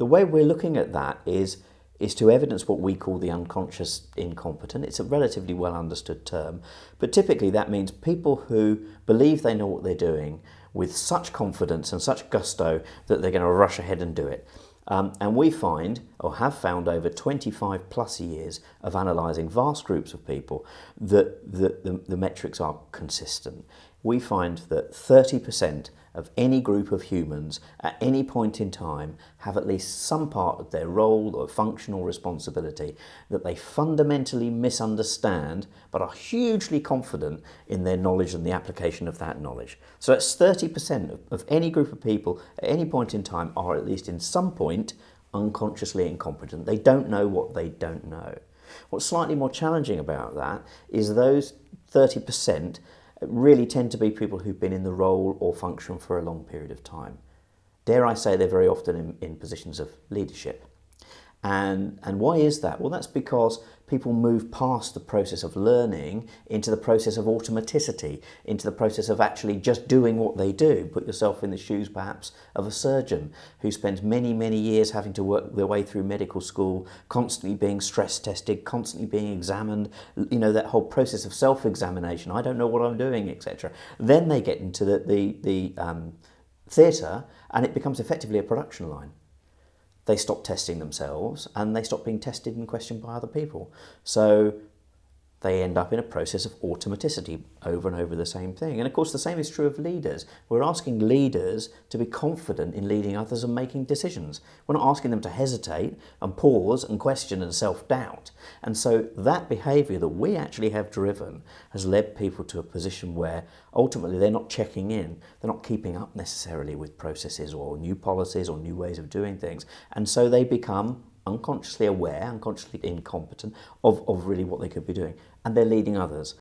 The way we're looking at that is to evidence what we call the unconscious incompetent. It's a relatively well understood term, but typically that means people who believe they know what they're doing with such confidence and such gusto that they're going to rush ahead and do it. And we find, or have found over 25 plus years of analysing vast groups of people, that the metrics are consistent. We find that 30% of any group of humans at any point in time have at least some part of their role or function or responsibility that they fundamentally misunderstand but are hugely confident in their knowledge and the application of that knowledge. So that's 30% of any group of people at any point in time are at least in some point unconsciously incompetent. They don't know what they don't know. What's slightly more challenging about that is those 30% really tend to be people who've been in the role or function for a long period of time. Dare I say they're very often in positions of leadership. And why is that? Well, that's because people move past the process of learning into the process of automaticity, into the process of actually just doing what they do. Put yourself in the shoes, perhaps, of a surgeon who spends many, many years having to work their way through medical school, constantly being stress tested, constantly being examined, that whole process of self-examination. I don't know what I'm doing, etc. Then they get into the theatre and it becomes effectively a production line. They stop testing themselves and they stop being tested and questioned by other people. So they end up in a process of automaticity, over and over the same thing. And of course the same is true of leaders. We're asking leaders to be confident in leading others and making decisions. We're not asking them to hesitate and pause and question and self-doubt. And so that behaviour that we actually have driven has led people to a position where ultimately they're not checking in, they're not keeping up necessarily with processes or new policies or new ways of doing things. And so they become unconsciously aware, unconsciously incompetent of really what they could be doing. And they're leading others.